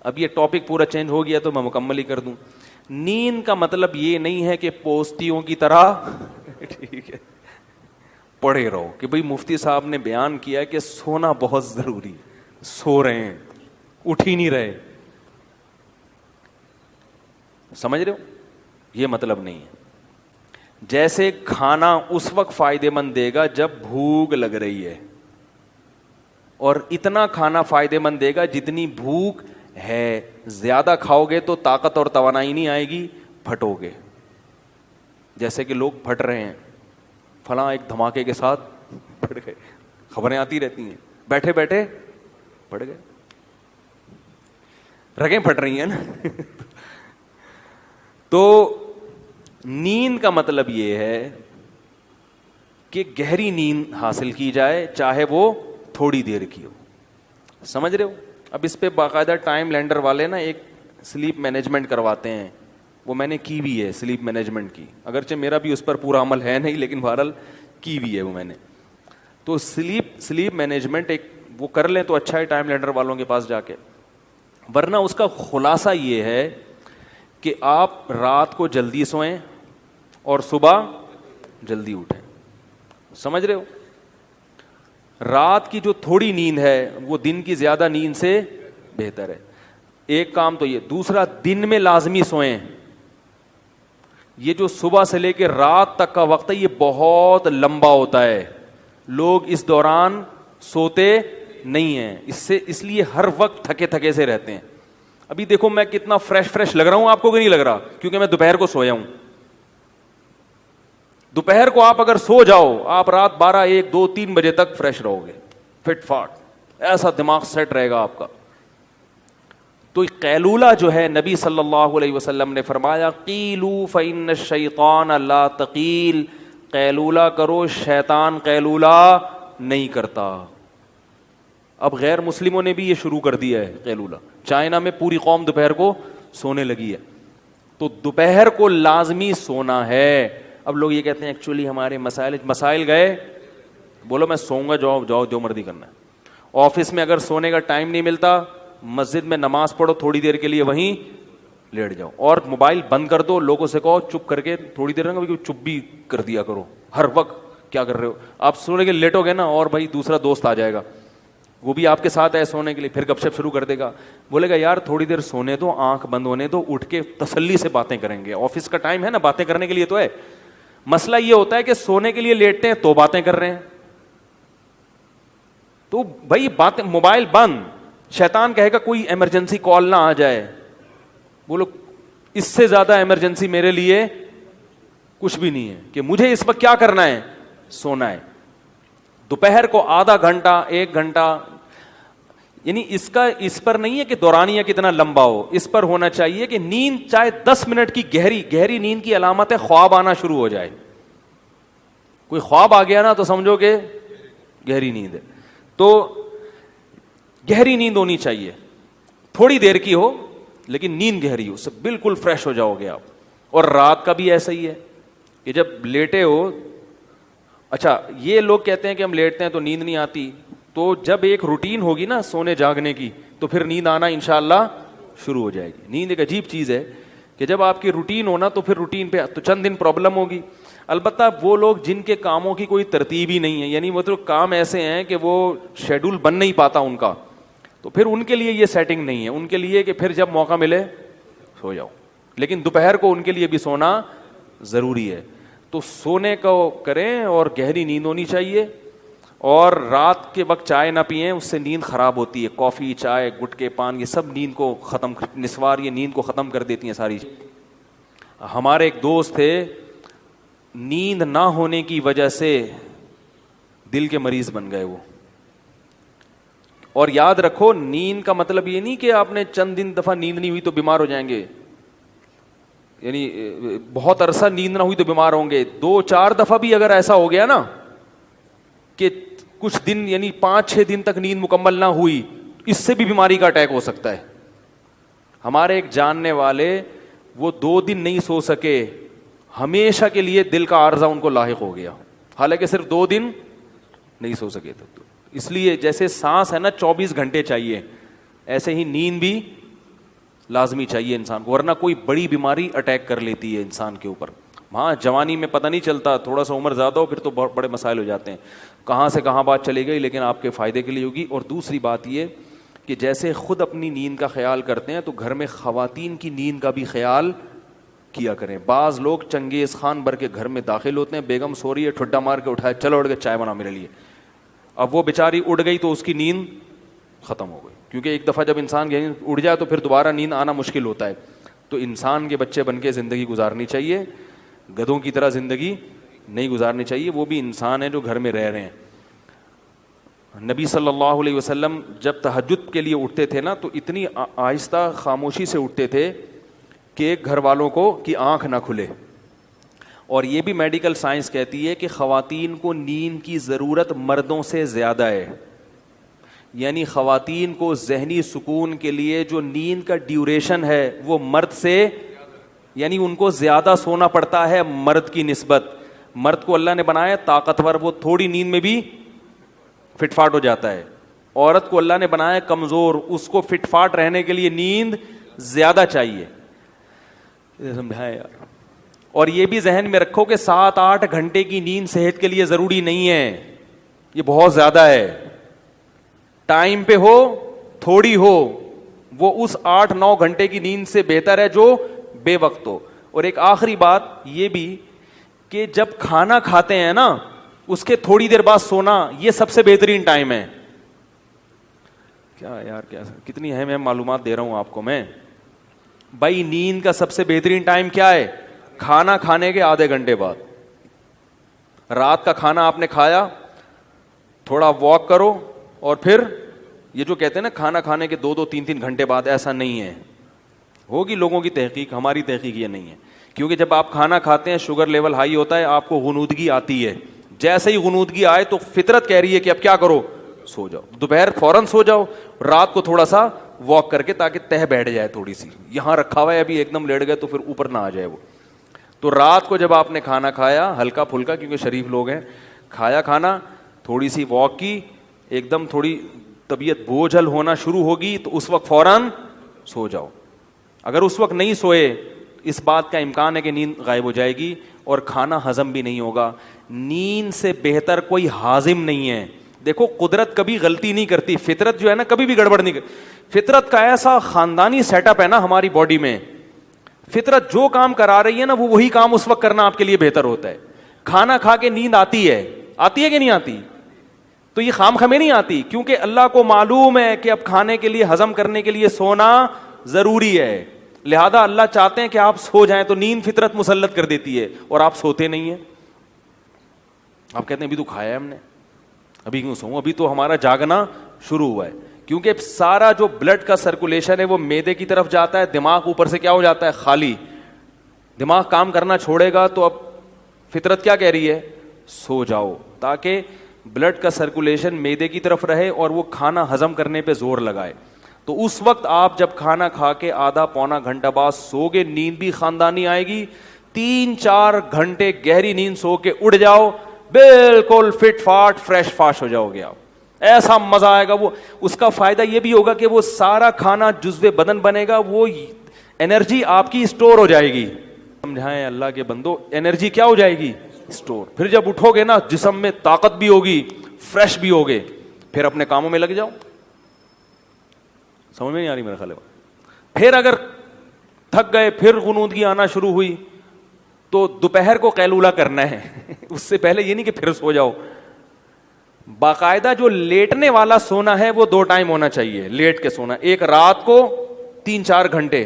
اب یہ ٹاپک پورا چینج ہو گیا تو میں مکمل ہی کر دوں. نیند کا مطلب یہ نہیں ہے کہ پوستیوں کی طرح ٹھیک ہے پڑے رہو کہ بھئی مفتی صاحب نے بیان کیا کہ سونا بہت ضروری, سو رہے ہیں, اٹھ ہی نہیں رہے. سمجھ رہے ہو, یہ مطلب نہیں ہے. جیسے کھانا اس وقت فائدے مند دے گا جب بھوک لگ رہی ہے, اور اتنا کھانا فائدے مند دے گا جتنی بھوک ہے. زیادہ کھاؤ گے تو طاقت اور توانائی نہیں آئے گی, پھٹو گے. جیسے کہ لوگ پھٹ رہے ہیں, فلاں ایک دھماکے کے ساتھ پھٹ گئے, خبریں آتی رہتی ہیں, بیٹھے بیٹھے پھٹ گئے, رگیں پھٹ رہی ہیں نا. تو نیند کا مطلب یہ ہے کہ گہری نیند حاصل کی جائے, چاہے وہ تھوڑی دیر کی ہو. سمجھ رہے ہو. اب اس پہ باقاعدہ ٹائم لینڈر والے نا ایک سلیپ مینجمنٹ کرواتے ہیں, وہ میں نے کی بھی ہے سلیپ مینجمنٹ کی, اگرچہ میرا بھی اس پر پورا عمل ہے نہیں, لیکن بہرحال کی بھی ہے وہ میں نے. تو سلیپ مینجمنٹ ایک وہ کر لیں تو اچھا ہے ٹائم لینڈر والوں کے پاس جا کے. ورنہ اس کا خلاصہ یہ ہے کہ آپ رات کو جلدی سوئیں اور صبح جلدی اٹھیں. سمجھ رہے ہو. رات کی جو تھوڑی نیند ہے وہ دن کی زیادہ نیند سے بہتر ہے. ایک کام تو یہ. دوسرا, دن میں لازمی سوئیں. یہ جو صبح سے لے کے رات تک کا وقت ہے یہ بہت لمبا ہوتا ہے, لوگ اس دوران سوتے نہیں ہیں, اس لیے ہر وقت تھکے تھکے سے رہتے ہیں. ابھی دیکھو میں کتنا فریش لگ رہا ہوں, آپ کو کہ نہیں لگ رہا, کیونکہ میں دوپہر کو سویا ہوں. دوپہر کو آپ اگر سو جاؤ, آپ رات 12, 1, 2, 3 بجے تک فریش رہو گے, فٹ فاٹ, ایسا دماغ سیٹ رہے گا آپ کا. تو قیلولہ جو ہے نبی صلی اللہ علیہ وسلم نے فرمایا قیلوا فإن الشیطان لا تقیل, قیلولہ کرو, شیطان قیلولہ نہیں کرتا. اب غیر مسلموں نے بھی یہ شروع کر دیا ہے قیلولہ. چائنا میں پوری قوم دوپہر کو سونے لگی ہے. تو دوپہر کو لازمی سونا ہے. اب لوگ یہ کہتے ہیں ایکچولی ہمارے مسائل گئے, بولو میں سوؤں گا, جاؤ جو مرضی کرنا ہے. آفس میں اگر سونے کا ٹائم نہیں ملتا, مسجد میں نماز پڑھو, تھوڑی دیر کے لیے وہیں لیٹ جاؤ, اور موبائل بند کر دو. لوگوں سے کہو چپ کر کے تھوڑی دیر رہنا, چپ بھی کر دیا کرو. ہر وقت کیا کر رہے ہو آپ, سونے کے لیٹ ہو گے نا, اور بھائی دوسرا دوست آ جائے گا, وہ بھی آپ کے ساتھ ہے سونے کے لیے, پھر گپ شپ شروع کر دے گا. بولے گا یار تھوڑی دیر سونے دو, آنکھ بند ہونے دو, اٹھ کے تسلی سے باتیں کریں گے. آفس کا ٹائم ہے نا, باتیں کرنے کے لیے تو ہے. مسئلہ یہ ہوتا ہے کہ سونے کے لیے لیٹتے ہیں تو باتیں کر رہے ہیں. تو بھائی باتیں, موبائل بند. شیطان کہے گا کوئی ایمرجنسی کال نہ آ جائے, بولو اس سے زیادہ ایمرجنسی میرے لیے کچھ بھی نہیں ہے کہ مجھے اس وقت کیا کرنا ہے, سونا ہے. دوپہر کو آدھا گھنٹہ 1 گھنٹہ, یعنی اس پر نہیں ہے کہ دورانیہ کتنا لمبا ہو, اس پر ہونا چاہیے کہ نیند چاہے 10 منٹ کی گہری نیند کی علامت ہے خواب آنا شروع ہو جائے. کوئی خواب آ گیا نا تو سمجھو کہ گہری نیند ہے. تو گہری نیند ہونی چاہیے, تھوڑی دیر کی ہو لیکن نیند گہری ہو, اس سے بالکل فریش ہو جاؤ گے آپ. اور رات کا بھی ایسا ہی ہے کہ جب لیٹے ہو, اچھا یہ لوگ کہتے ہیں کہ ہم لیٹتے ہیں تو نیند نہیں آتی, تو جب ایک روٹین ہوگی نا سونے جاگنے کی تو پھر نیند آنا انشاءاللہ شروع ہو جائے گی. نیند ایک عجیب چیز ہے کہ جب آپ کی روٹین ہونا تو پھر روٹین پہ تو چند دن پرابلم ہوگی. البتہ وہ لوگ جن کے کاموں کی کوئی ترتیب ہی نہیں ہے, یعنی مطلب کام ایسے ہیں کہ وہ شیڈول بن نہیں پاتا ان کا, تو پھر ان کے لیے یہ سیٹنگ نہیں ہے. ان کے لیے کہ پھر جب موقع ملے سو جاؤ, لیکن دوپہر کو ان کے لیے بھی سونا ضروری ہے. تو سونے کو کریں اور گہری نیند ہونی چاہیے. اور رات کے وقت چائے نہ پئیں, اس سے نیند خراب ہوتی ہے. کافی, چائے, گٹکے, پان, یہ سب نیند کو ختم, نسوار یہ نیند کو ختم کر دیتی ہیں ساری. ہمارے ایک دوست تھے, نیند نہ ہونے کی وجہ سے دل کے مریض بن گئے وہ. اور یاد رکھو نیند کا مطلب یہ نہیں کہ آپ نے چند دن دفعہ نیند نہیں ہوئی تو بیمار ہو جائیں گے, یعنی بہت عرصہ نیند نہ ہوئی تو بیمار ہوں گے. 2-4 دفعہ بھی اگر ایسا ہو گیا نا کہ کچھ دن یعنی 5-6 دن تک نیند مکمل نہ ہوئی, اس سے بھی بیماری کا اٹیک ہو سکتا ہے. ہمارے ایک جاننے والے وہ 2 دن نہیں سو سکے, ہمیشہ کے لیے دل کا عارضہ ان کو لاحق ہو گیا, حالانکہ صرف 2 دن نہیں سو سکے تھے. اس لیے جیسے سانس ہے نا 24 گھنٹے چاہیے, ایسے ہی نیند بھی لازمی چاہیے انسان کو, ورنہ کوئی بڑی بیماری اٹیک کر لیتی ہے انسان کے اوپر. ہاں جوانی میں پتہ نہیں چلتا, تھوڑا سا عمر زیادہ ہو پھر تو بہت بڑے مسائل ہو جاتے ہیں, کہاں سے کہاں بات چلی گئی, لیکن آپ کے فائدے کے لیے ہوگی. اور دوسری بات یہ کہ جیسے خود اپنی نیند کا خیال کرتے ہیں تو گھر میں خواتین کی نیند کا بھی خیال کیا کریں. بعض لوگ چنگیز خان بھر کے گھر میں داخل ہوتے ہیں, بیگم سو رہی ہے, ٹھڈا مار کے اٹھائے, چلو اٹھ کے چائے بنا میرے لیے. اب وہ بیچاری اڑ گئی تو اس کی نیند ختم ہو گئی, کیونکہ ایک دفعہ جب انسان اڑ جائے تو پھر دوبارہ نیند آنا مشکل ہوتا ہے. تو انسان کے بچے بن کے زندگی گزارنی چاہیے, گدھوں کی طرح زندگی نہیں گزارنی چاہیے. وہ بھی انسان ہیں جو گھر میں رہ رہے ہیں. نبی صلی اللہ علیہ وسلم جب تہجد کے لیے اٹھتے تھے نا تو اتنی آہستہ خاموشی سے اٹھتے تھے کہ گھر والوں کو کی آنکھ نہ کھلے. اور یہ بھی میڈیکل سائنس کہتی ہے کہ خواتین کو نیند کی ضرورت مردوں سے زیادہ ہے. یعنی خواتین کو ذہنی سکون کے لیے جو نیند کا ڈیوریشن ہے وہ مرد سے, یعنی ان کو زیادہ سونا پڑتا ہے مرد کی نسبت. مرد کو اللہ نے بنایا طاقتور, وہ تھوڑی نیند میں بھی فٹ فاٹ ہو جاتا ہے. عورت کو اللہ نے بنایا کمزور, اس کو فٹ فاٹ رہنے کے لیے نیند زیادہ چاہیے. سمجھائے یار. اور یہ بھی ذہن میں رکھو کہ 7-8 گھنٹے کی نیند صحت کے لیے ضروری نہیں ہے, یہ بہت زیادہ ہے. ٹائم پہ ہو تھوڑی ہو, وہ اس 8-9 گھنٹے کی نیند سے بہتر ہے جو بے وقت ہو. اور ایک آخری بات یہ بھی کہ جب کھانا کھاتے ہیں نا اس کے تھوڑی دیر بعد سونا, یہ سب سے بہترین ٹائم ہے. کیا یار, کیا کتنی اہم معلومات دے رہا ہوں آپ کو میں. بھائی نیند کا سب سے بہترین ٹائم کیا ہے؟ کھانا کھانے کے آدھے گھنٹے بعد. رات کا کھانا آپ نے کھایا, تھوڑا واک کرو, اور پھر یہ جو کہتے ہیں نا کھانا کھانے کے 2-3 گھنٹے بعد, ایسا نہیں ہے. ہوگی لوگوں کی تحقیق, ہماری تحقیق یہ نہیں ہے. کیونکہ جب آپ کھانا کھاتے ہیں شوگر لیول ہائی ہوتا ہے, آپ کو غنودگی آتی ہے. جیسے ہی غنودگی آئے تو فطرت کہہ رہی ہے کہ اب کیا کرو, سو جاؤ. دوپہر فوراً سو جاؤ, رات کو تھوڑا سا واک کر کے تاکہ تہ بیٹھ جائے تھوڑی سی. یہاں رکھا ہوا ہے ابھی ایک دم لیٹ گئے تو پھر اوپر نہ آ جائے وہ. تو رات کو جب آپ نے کھانا کھایا ہلکا پھلکا, کیونکہ شریف لوگ ہیں, کھایا کھانا, تھوڑی سی واک کی, ایک دم تھوڑی طبیعت بوجھل ہونا شروع ہوگی تو اس وقت فوراً سو جاؤ. اگر اس وقت نہیں سوئے اس بات کا امکان ہے کہ نیند غائب ہو جائے گی اور کھانا ہضم بھی نہیں ہوگا. نیند سے بہتر کوئی ہاضم نہیں ہے. دیکھو قدرت کبھی غلطی نہیں کرتی, فطرت جو ہے نا کبھی بھی گڑبڑ نہیں کرتی. فطرت کا ایسا خاندانی سیٹ اپ ہے نا ہماری باڈی میں, فطرت جو کام کرا رہی ہے نا وہ وہی کام اس وقت کرنا آپ کے لیے بہتر ہوتا ہے. کھانا کھا کے نیند آتی ہے کہ نہیں آتی؟ تو یہ خام خمیں نہیں آتی, کیونکہ اللہ کو معلوم ہے کہ اب کھانے کے لیے ہضم کرنے کے لیے سونا ضروری ہے. لہذا اللہ چاہتے ہیں کہ آپ سو جائیں, تو نیند فطرت مسلط کر دیتی ہے اور آپ سوتے نہیں ہیں. آپ کہتے ہیں ابھی تو کھایا ہے ہم نے, ابھی کیوں سوؤں, ابھی تو ہمارا جاگنا شروع ہوا ہے. کیونکہ سارا جو بلڈ کا سرکولیشن ہے وہ معدے کی طرف جاتا ہے, دماغ اوپر سے کیا ہو جاتا ہے, خالی. دماغ کام کرنا چھوڑے گا تو اب فطرت کیا کہہ رہی ہے, سو جاؤ, تاکہ بلڈ کا سرکولیشن معدے کی طرف رہے اور وہ کھانا ہضم کرنے پہ زور لگائے. تو اس وقت آپ جب کھانا کھا کے آدھا پونا گھنٹہ بعد سو گے, نیند بھی خاندانی آئے گی. 3-4 گھنٹے گہری نیند سو کے اڑ جاؤ, بالکل فٹ فاٹ فریش فاش ہو جاؤ گے آپ. ایسا مزہ آئے گا. وہ اس کا فائدہ یہ بھی ہوگا کہ وہ سارا کھانا جزو بدن بنے گا, وہ انرجی آپ کی اسٹور ہو جائے گی. سمجھائیں اللہ کے بندو, انرجی کیا ہو جائے گی, اسٹور. پھر جب اٹھو گے نا جسم میں طاقت بھی ہوگی, فریش بھی ہوگے, پھر اپنے کاموں میں لگ جاؤ. سمجھ میں نہیں آ رہی میرا خیال ہے. پھر اگر تھک گئے, پھر غنودگی آنا شروع ہوئی, تو دوپہر کو قیلولہ کرنا ہے. اس سے پہلے یہ نہیں کہ پھر سو جاؤ. باقاعدہ جو لیٹنے والا سونا ہے وہ 2 ٹائم ہونا چاہیے. لیٹ کے سونا, ایک رات کو 3-4 گھنٹے,